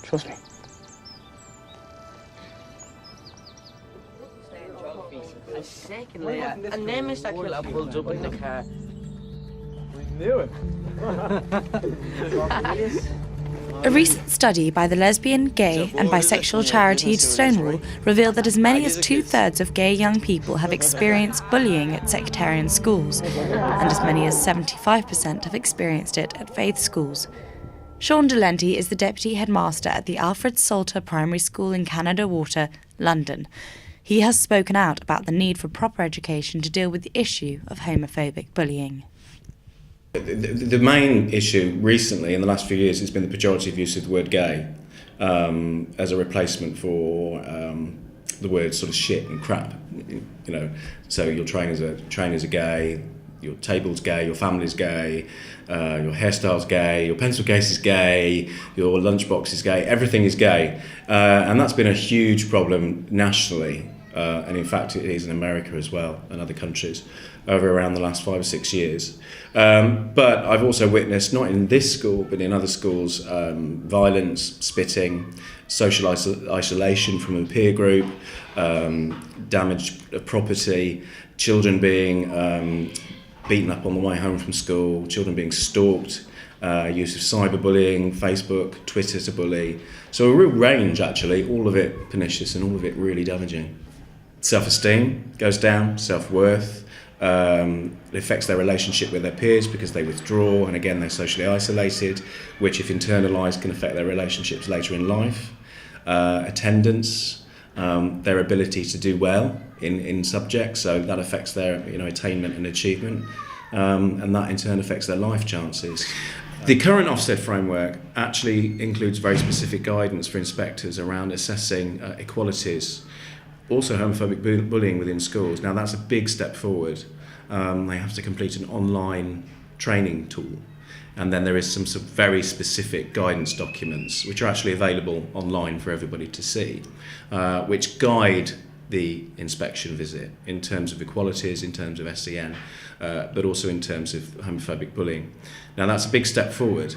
Trust me. And secondly, and then Mr. Killer pulls up in the car. We knew it. A recent study by the lesbian, gay and bisexual charity Stonewall revealed that as many as 2/3 of gay young people have experienced bullying at sectarian schools, and as many as 75% have experienced it at faith schools. Shaun Dellenty is the Deputy Headmaster at the Alfred Salter Primary School in Canada Water, London. He has spoken out about the need for proper education to deal with the issue of homophobic bullying. The main issue recently, in the last few years, has been the pejorative use of the word gay as a replacement for the words sort of shit and crap. You know, so your trainers are gay, your table's gay, your family's gay, your hairstyle's gay, your pencil case is gay, your lunchbox is gay, everything is gay. And that's been a huge problem nationally. And in fact it is in America as well and other countries over around the last 5 or 6 years. But I've also witnessed, not in this school but in other schools, violence, spitting, social isolation from a peer group, damage of property, children being beaten up on the way home from school, children being stalked, use of cyberbullying, Facebook, Twitter to bully. So a real range actually, all of it pernicious and all of it really damaging. Self-esteem goes down, self-worth, it affects their relationship with their peers because they withdraw and again they're socially isolated, which if internalised can affect their relationships later in life. Attendance, their ability to do well in subjects, so that affects their attainment and achievement, and that in turn affects their life chances. The current Ofsted framework actually includes very specific guidance for inspectors around assessing equalities, also homophobic bullying within schools. Now that's a big step forward. They have to complete an online training tool, and then there is some very specific guidance documents which are actually available online for everybody to see, which guide the inspection visit in terms of equalities, in terms of SEN, but also in terms of homophobic bullying. Now that's a big step forward.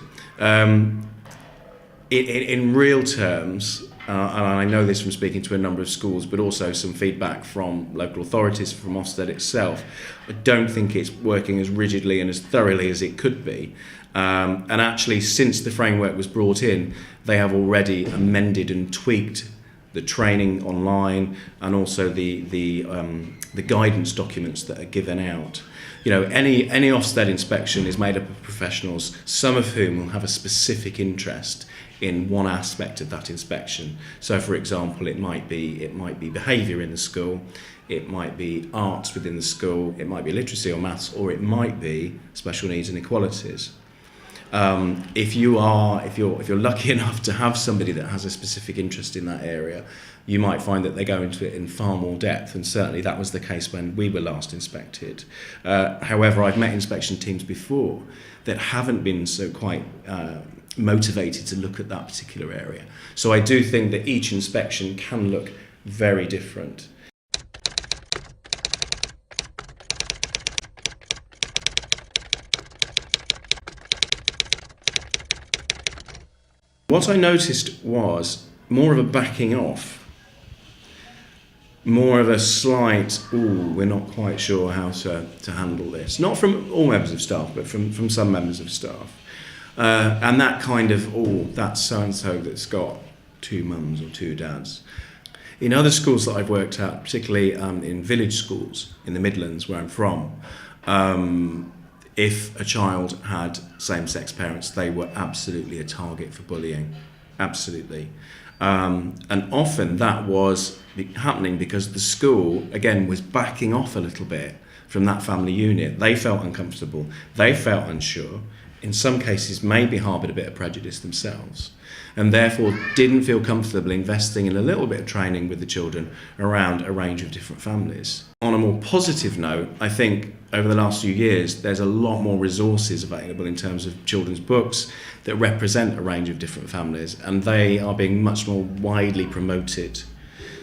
In real terms, and I know this from speaking to a number of schools, but also some feedback from local authorities, from Ofsted itself, I don't think it's working as rigidly and as thoroughly as it could be. And actually, since the framework was brought in, they have already amended and tweaked the training online and also the guidance documents that are given out. You know, any Ofsted inspection is made up of professionals, some of whom will have a specific interest in one aspect of that inspection. So for example, it might be behaviour in the school, it might be arts within the school, it might be literacy or maths, or it might be special needs and equalities. If you're lucky enough to have somebody that has a specific interest in that area, you might find that they go into it in far more depth, and certainly that was the case when we were last inspected. However, I've met inspection teams before that haven't been so quite motivated to look at that particular area. So I do think that each inspection can look very different. What I noticed was more of a backing off, more of a slight, we're not quite sure how to handle this. Not from all members of staff, but from some members of staff. And that kind of, that's so-and-so that's got 2 mums or 2 dads. In other schools that I've worked at, particularly in village schools in the Midlands where I'm from, if a child had same-sex parents, they were absolutely a target for bullying, absolutely. And often that was happening because the school, again, was backing off a little bit from that family unit. They felt uncomfortable, they felt unsure, in some cases maybe harboured a bit of prejudice themselves, and therefore didn't feel comfortable investing in a little bit of training with the children around a range of different families. On a more positive note, I think over the last few years there's a lot more resources available in terms of children's books that represent a range of different families, and they are being much more widely promoted.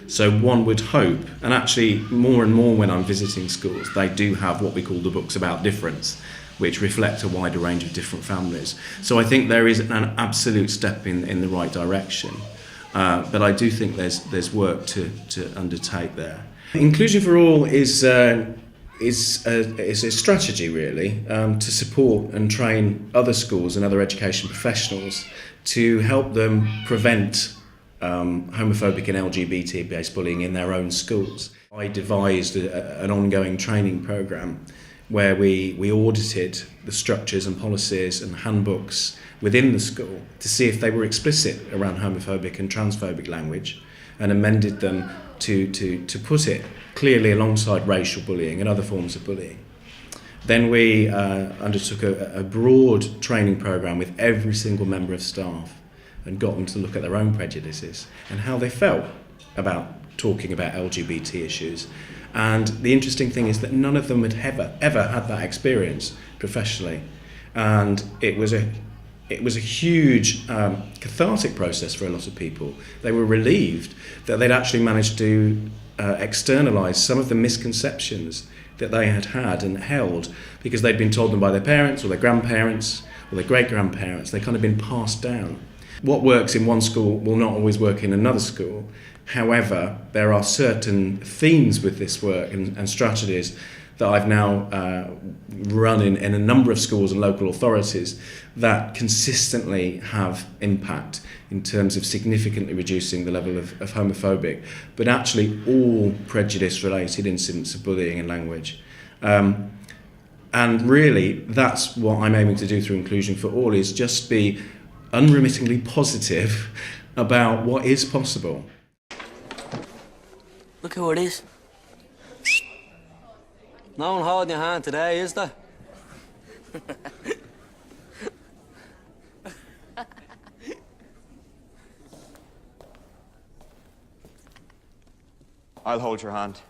So one would hope, and actually more and more when I'm visiting schools, they do have what we call the books about difference, which reflect a wider range of different families. So I think there is an absolute step in the right direction. But I do think there's work to undertake there. Inclusion for All is a strategy really to support and train other schools and other education professionals to help them prevent homophobic and LGBT-based bullying in their own schools. I devised an ongoing training programme where we audited the structures and policies and handbooks within the school to see if they were explicit around homophobic and transphobic language, and amended them to put it clearly alongside racial bullying and other forms of bullying. Then we undertook a broad training programme with every single member of staff and got them to look at their own prejudices and how they felt about talking about LGBT issues. And the interesting thing is that none of them had ever had that experience professionally. And it was a huge cathartic process for a lot of people. They were relieved that they'd actually managed to externalise some of the misconceptions that they had and held because they'd been told them by their parents or their grandparents or their great-grandparents. They'd kind of been passed down. What works in one school will not always work in another school. However, there are certain themes with this work and strategies that I've now run in a number of schools and local authorities that consistently have impact in terms of significantly reducing the level of homophobic, but actually all prejudice-related incidents of bullying and language. And really, that's what I'm aiming to do through Inclusion for All, is just be unremittingly positive about what is possible. Look who it is. No one holding your hand today, is there? I'll hold your hand.